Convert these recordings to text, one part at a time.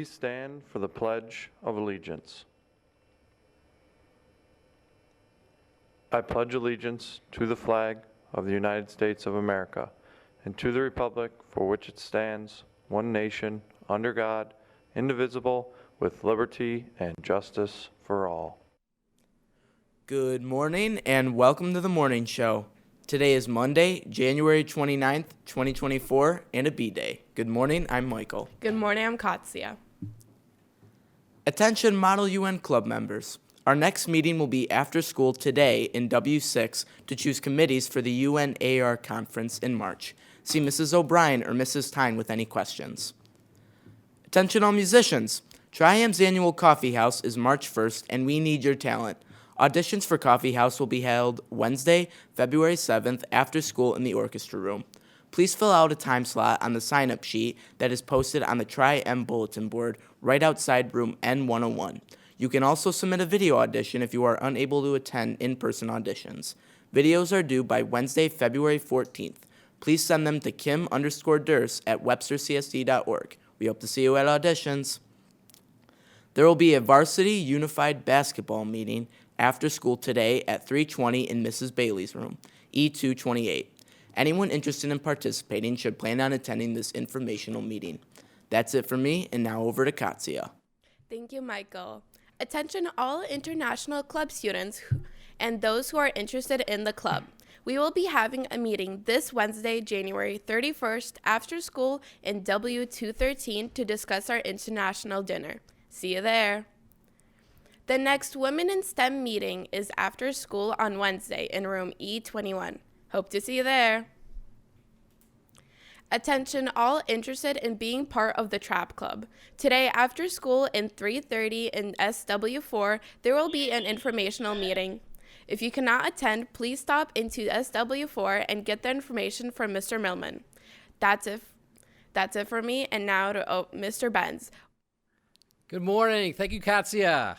Please stand for the Pledge of Allegiance. I pledge allegiance to the flag of the United States of America and to the republic for which it stands, one nation, under God, indivisible, with liberty and justice for all. Good morning and welcome to the morning show. Today is Monday, January 29th, 2024, and a B-Day. Good morning, I'm Michael. Good morning, I'm Katsia. Attention Model UN Club members. Our next meeting will be after school today in W6 to choose committees for the UNAR conference in March. See Mrs. O'Brien or Mrs. Tyne with any questions. Attention all musicians. Tri-Am's annual coffee house is March 1st and we need your talent. Auditions for Coffee House will be held Wednesday, February 7th after school in the orchestra room. Please fill out a time slot on the sign-up sheet that is posted on the Tri-M bulletin board right outside room N101. You can also submit a video audition if you are unable to attend in-person auditions. Videos are due by Wednesday, February 14th. Please send them to kim_durs@webstercsd.org. We hope to see you at auditions. There will be a varsity unified basketball meeting after school today at 3:20 in Mrs. Bailey's room, E228. Anyone interested in participating should plan on attending this informational meeting. That's it for me, and now over to Katsia. Thank you, Michael. Attention all international club students and those who are interested in the club. We will be having a meeting this Wednesday, January 31st, after school in W213 to discuss our international dinner. See you there. The next Women in STEM meeting is after school on Wednesday in room E21. Hope to see you there. Attention all interested in being part of the Trap Club. Today after school in 3:30 in SW4, there will be an informational meeting. If you cannot attend, please stop into SW4 and get the information from Mr. Millman. That's it for me, and now to Mr. Benz. Good morning. Thank you, Katsia.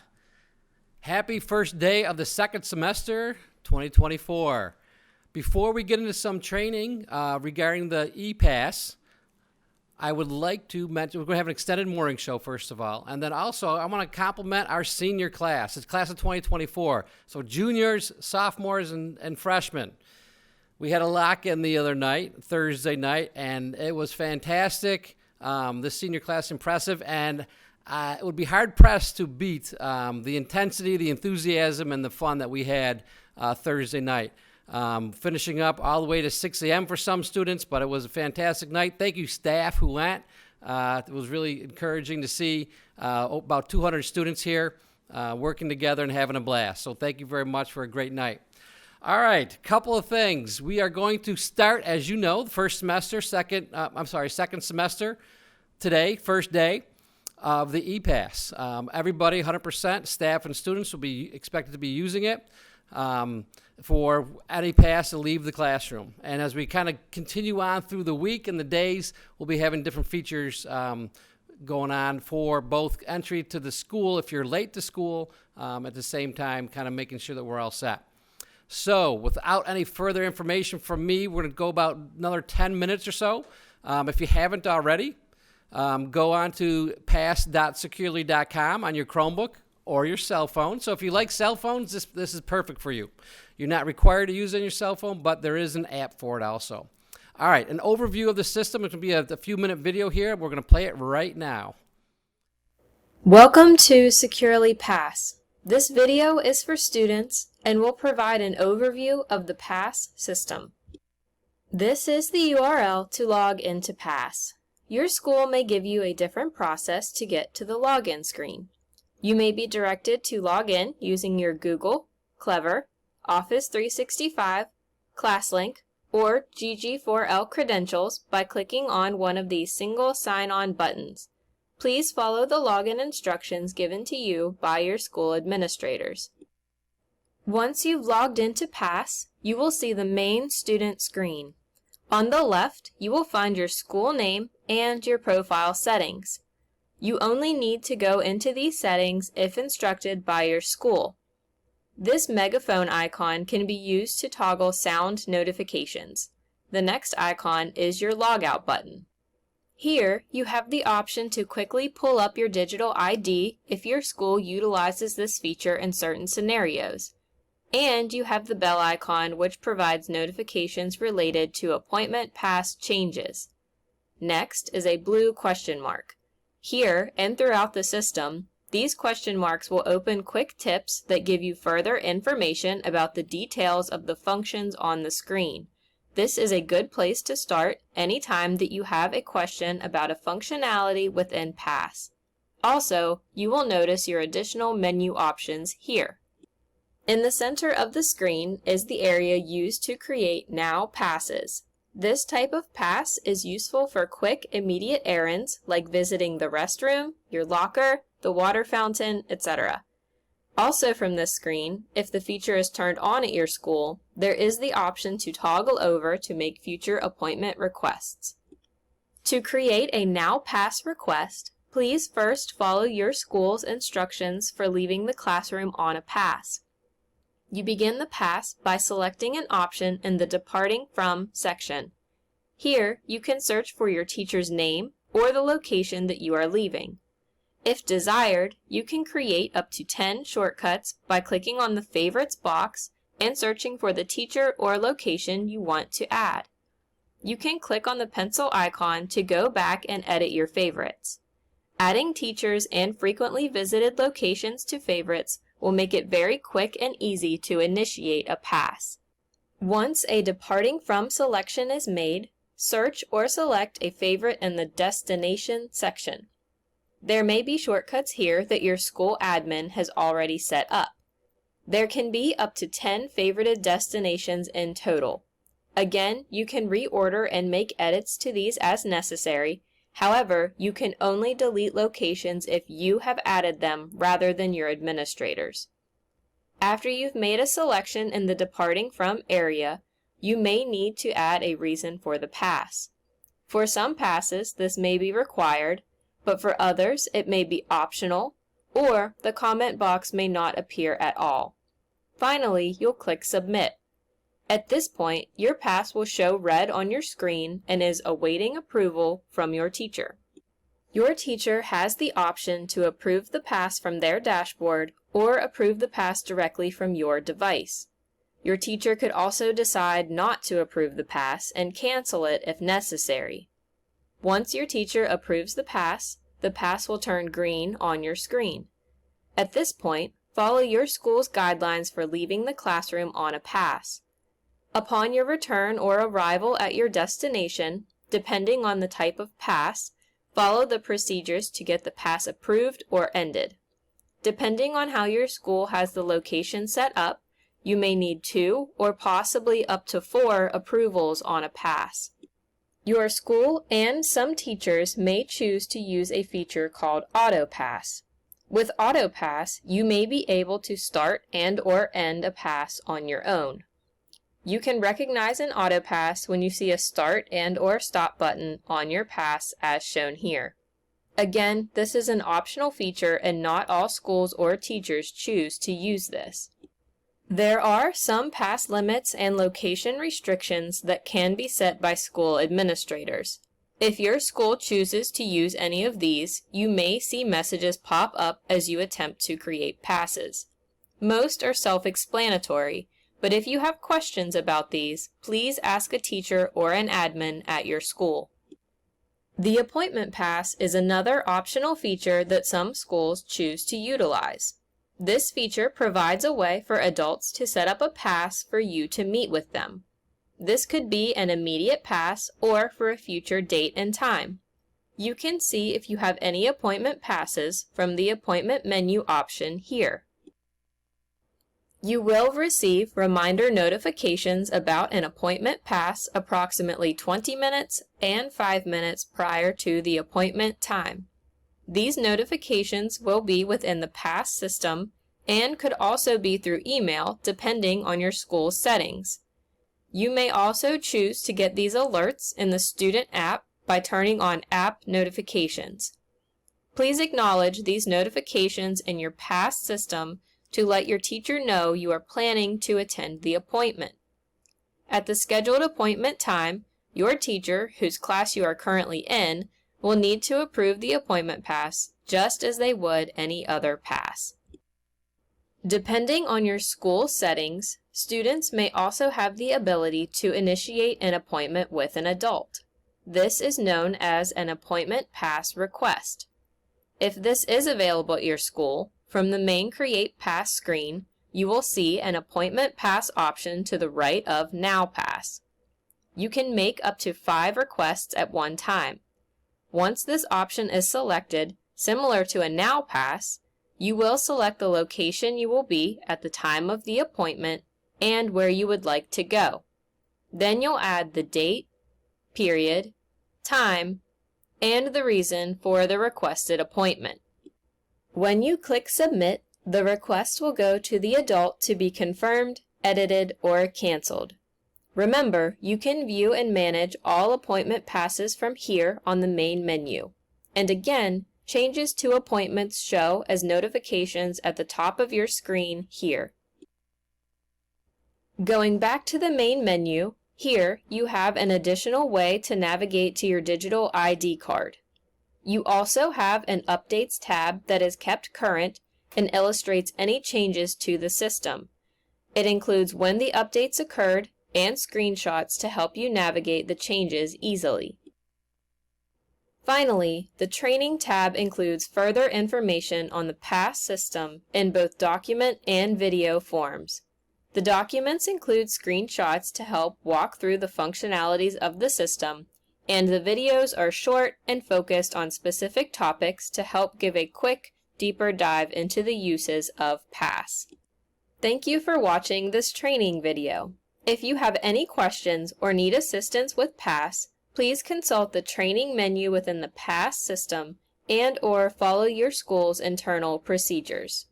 Happy first day of the second semester, 2024. Before we get into some training regarding the E-Pass, I would like to mention we're going to have an extended morning show, first of all. And then also, I want to compliment our senior class. It's class of 2024. So juniors, sophomores, and freshmen. We had a lock-in the other night, Thursday night, and it was fantastic. This senior class impressive, and it would be hard-pressed to beat the intensity, the enthusiasm, and the fun that we had Thursday night. Finishing up all the way to 6 a.m. for some students, but it was a fantastic night. Thank you, staff who went. It was really encouraging to see about 200 students here working together and having a blast. So thank you very much for a great night. All right, couple of things. We are going to start, as you know, the second semester today, first day of the E-Pass. Everybody, 100%, staff and students will be expected to be using it for any pass to leave the classroom. And as we kind of continue on through the week and the days, we'll be having different features going on for both entry to the school if you're late to school, at the same time kind of making sure that we're all set. So without any further information from me, we're going to go about another 10 minutes or so. If you haven't already, go on to pass.securely.com on your Chromebook or your cell phone. So if you like cell phones, this is perfect for you. You're not required to use it on your cell phone, but there is an app for it also. All right, an overview of the system. It's going to be a few-minute video here. We're going to play it right now. Welcome to Securely Pass. This video is for students and will provide an overview of the Pass system. This is the URL to log into Pass. Your school may give you a different process to get to the login screen. You may be directed to log in using your Google, Clever, Office 365, ClassLink, or GG4L credentials by clicking on one of these single sign-on buttons. Please follow the login instructions given to you by your school administrators. Once you've logged into Pass, you will see the main student screen. On the left, you will find your school name and your profile settings. You only need to go into these settings if instructed by your school. This megaphone icon can be used to toggle sound notifications. The next icon is your logout button. Here, you have the option to quickly pull up your digital ID if your school utilizes this feature in certain scenarios. And you have the bell icon, which provides notifications related to appointment pass changes. Next is a blue question mark. Here and throughout the system, these question marks will open quick tips that give you further information about the details of the functions on the screen. This is a good place to start anytime that you have a question about a functionality within PASS. Also, you will notice your additional menu options here. In the center of the screen is the area used to create Now Passes. This type of pass is useful for quick, immediate errands like visiting the restroom, your locker, the water fountain, etc. Also from this screen, if the feature is turned on at your school, there is the option to toggle over to make future appointment requests. To create a Now Pass request, please first follow your school's instructions for leaving the classroom on a pass. You begin the pass by selecting an option in the Departing From section. Here, you can search for your teacher's name or the location that you are leaving. If desired, you can create up to 10 shortcuts by clicking on the Favorites box and searching for the teacher or location you want to add. You can click on the pencil icon to go back and edit your favorites. Adding teachers and frequently visited locations to favorites will make it very quick and easy to initiate a pass. Once a Departing From selection is made, search or select a favorite in the Destination section. There may be shortcuts here that your school admin has already set up. There can be up to 10 favorited destinations in total. Again, you can reorder and make edits to these as necessary. However, you can only delete locations if you have added them rather than your administrators. After you've made a selection in the Departing From area, you may need to add a reason for the pass. For some passes, this may be required, but for others, it may be optional, or the comment box may not appear at all. Finally, you'll click Submit. At this point, your pass will show red on your screen and is awaiting approval from your teacher. Your teacher has the option to approve the pass from their dashboard or approve the pass directly from your device. Your teacher could also decide not to approve the pass and cancel it if necessary. Once your teacher approves the pass will turn green on your screen. At this point, follow your school's guidelines for leaving the classroom on a pass. Upon your return or arrival at your destination, depending on the type of pass, follow the procedures to get the pass approved or ended. Depending on how your school has the location set up, you may need 2 or possibly up to 4 approvals on a pass. Your school and some teachers may choose to use a feature called AutoPass. With AutoPass, you may be able to start and or end a pass on your own. You can recognize an AutoPass when you see a start and or stop button on your pass as shown here. Again, this is an optional feature and not all schools or teachers choose to use this. There are some pass limits and location restrictions that can be set by school administrators. If your school chooses to use any of these, you may see messages pop up as you attempt to create passes. Most are self-explanatory, but if you have questions about these, please ask a teacher or an admin at your school. The appointment pass is another optional feature that some schools choose to utilize. This feature provides a way for adults to set up a pass for you to meet with them. This could be an immediate pass or for a future date and time. You can see if you have any appointment passes from the appointment menu option here. You will receive reminder notifications about an appointment pass approximately 20 minutes and 5 minutes prior to the appointment time. These notifications will be within the PASS system and could also be through email depending on your school's settings. You may also choose to get these alerts in the student app by turning on app notifications. Please acknowledge these notifications in your PASS system to let your teacher know you are planning to attend the appointment. At the scheduled appointment time, your teacher, whose class you are currently in, will need to approve the appointment pass just as they would any other pass. Depending on your school settings, students may also have the ability to initiate an appointment with an adult. This is known as an appointment pass request. If this is available at your school, from the main Create Pass screen, you will see an appointment pass option to the right of Now Pass. You can make up to 5 requests at one time. Once this option is selected, similar to a Now Pass, you will select the location you will be at the time of the appointment and where you would like to go. Then you'll add the date, period, time, and the reason for the requested appointment. When you click Submit, the request will go to the adult to be confirmed, edited, or canceled. Remember, you can view and manage all appointment passes from here on the main menu. And again, changes to appointments show as notifications at the top of your screen here. Going back to the main menu, here you have an additional way to navigate to your digital ID card. You also have an Updates tab that is kept current and illustrates any changes to the system. It includes when the updates occurred and screenshots to help you navigate the changes easily. Finally, the Training tab includes further information on the PASS system in both document and video forms. The documents include screenshots to help walk through the functionalities of the system, and the videos are short and focused on specific topics to help give a quick, deeper dive into the uses of PASS. Thank you for watching this training video. If you have any questions or need assistance with PASS, please consult the training menu within the PASS system and/or follow your school's internal procedures.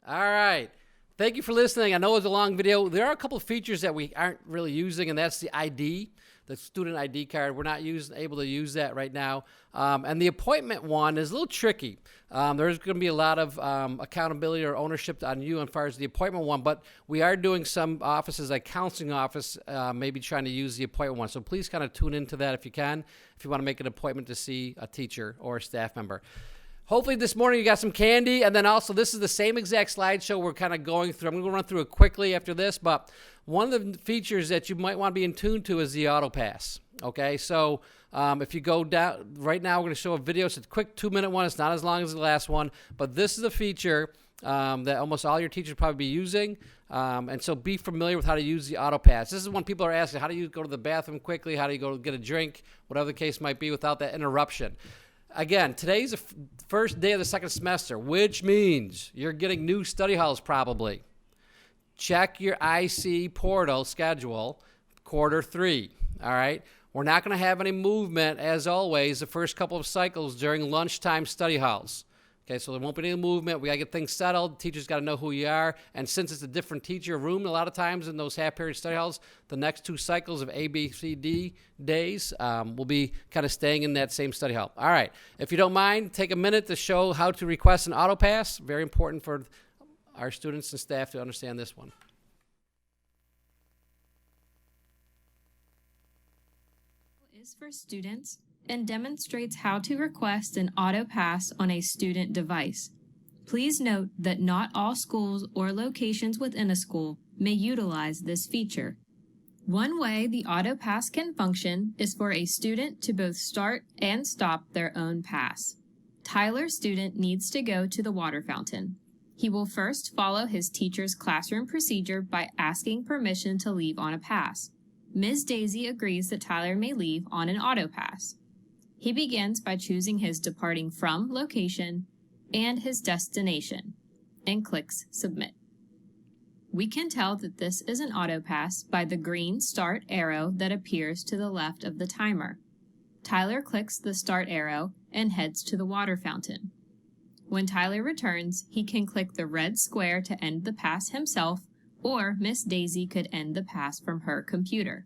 All right. Thank you for listening. I know it's a long video. There are a couple of features that we aren't really using, and that's the ID, the student ID card. We're not able to use that right now. And the appointment one is a little tricky. There's going to be a lot of accountability or ownership on you as far as the appointment one, but we are doing some offices, like counseling office, maybe trying to use the appointment one. So please kind of tune into that if you can, if you want to make an appointment to see a teacher or a staff member. Hopefully this morning you got some candy, and then also this is the same exact slideshow we're kind of going through. I'm going to run through it quickly after this, but one of the features that you might want to be in tune to is the auto pass. Okay, so if you go down, right now we're going to show a video. It's a quick 2-minute one. It's not as long as the last one, but this is a feature that almost all your teachers will probably be using, and so be familiar with how to use the auto pass. This is when people are asking, how do you go to the bathroom quickly? How do you go get a drink? Whatever the case might be without that interruption. Again, today's the first day of the second semester, which means you're getting new study halls probably. Check your IC portal schedule, quarter 3, all right? We're not going to have any movement, as always, the first couple of cycles during lunchtime study halls. Okay, so there won't be any movement. We got to get things settled. Teachers got to know who you are. And since it's a different teacher room, a lot of times in those half-period study halls, the next 2 cycles of A, B, C, D days will be kind of staying in that same study hall. All right, if you don't mind, take a minute to show how to request an auto pass. Very important for our students and staff to understand this one. Is for students and demonstrates how to request an auto pass on a student device. Please note that not all schools or locations within a school may utilize this feature. One way the auto pass can function is for a student to both start and stop their own pass. Tyler's student needs to go to the water fountain. He will first follow his teacher's classroom procedure by asking permission to leave on a pass. Ms. Daisy agrees that Tyler may leave on an auto pass. He begins by choosing his departing from location and his destination and clicks Submit. We can tell that this is an auto pass by the green start arrow that appears to the left of the timer. Tyler clicks the start arrow and heads to the water fountain. When Tyler returns, he can click the red square to end the pass himself, or Miss Daisy could end the pass from her computer.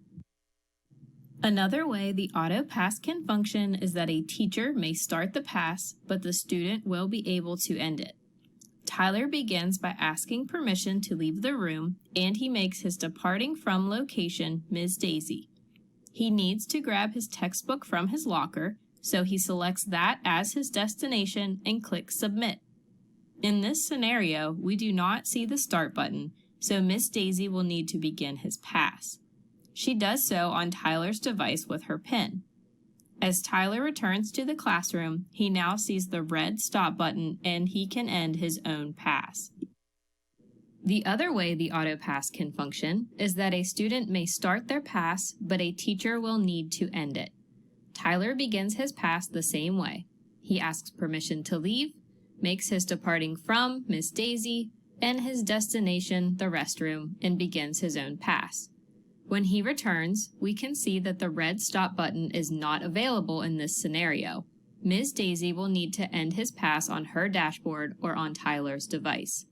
Another way the auto pass can function is that a teacher may start the pass, but the student will be able to end it. Tyler begins by asking permission to leave the room, and he makes his departing from location Ms. Daisy. He needs to grab his textbook from his locker, so he selects that as his destination and clicks Submit. In this scenario, we do not see the Start button, so Miss Daisy will need to begin his pass. She does so on Tyler's device with her PIN. As Tyler returns to the classroom, he now sees the red Stop button and he can end his own pass. The other way the auto pass can function is that a student may start their pass, but a teacher will need to end it. Tyler begins his pass the same way. He asks permission to leave, makes his departing from Miss Daisy, and his destination the restroom, and begins his own pass. When he returns, we can see that the red Stop button is not available in this scenario. Ms. Daisy will need to end his pass on her dashboard or on Tyler's device.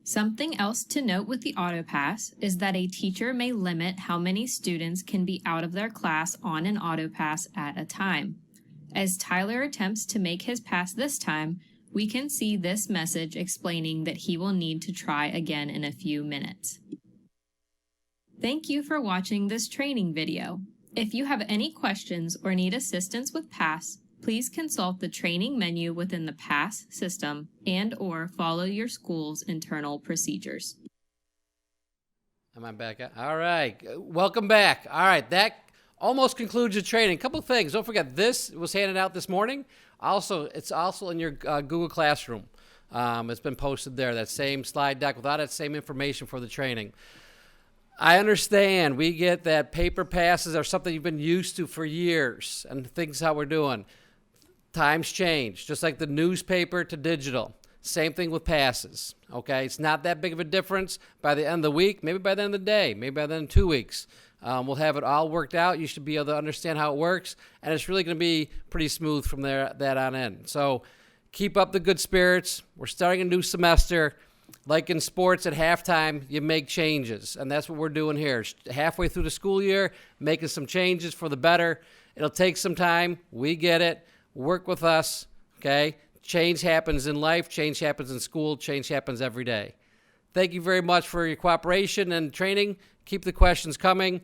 Something else to note with the AutoPass is that a teacher may limit how many students can be out of their class on an AutoPass at a time. As Tyler attempts to make his pass this time, we can see this message explaining that he will need to try again in a few minutes. Thank you for watching this training video. If you have any questions or need assistance with PASS, please consult the training menu within the PASS system and/or follow your school's internal procedures. Am I back? All right. Welcome back. All right. That almost concludes your training. A couple of things. Don't forget, this was handed out this morning. It's also in your Google Classroom. It's been posted there, that same slide deck with all that same information for the training. I understand we get that paper passes are something you've been used to for years and things how we're doing. Times change, just like the newspaper to digital. Same thing with passes, okay? It's not that big of a difference by the end of the week, maybe by the end of the day, maybe by the end of 2 weeks. We'll have it all worked out. You should be able to understand how it works, and it's really going to be pretty smooth from that on in. So keep up the good spirits. We're starting a new semester. Like in sports at halftime, you make changes, and that's what we're doing here. Halfway through the school year, making some changes for the better. It'll take some time. We get it. Work with us, okay? Change happens in life. Change happens in school. Change happens every day. Thank you very much for your cooperation and training. Keep the questions coming,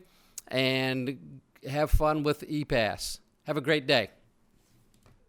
and have fun with ePass. Have a great day.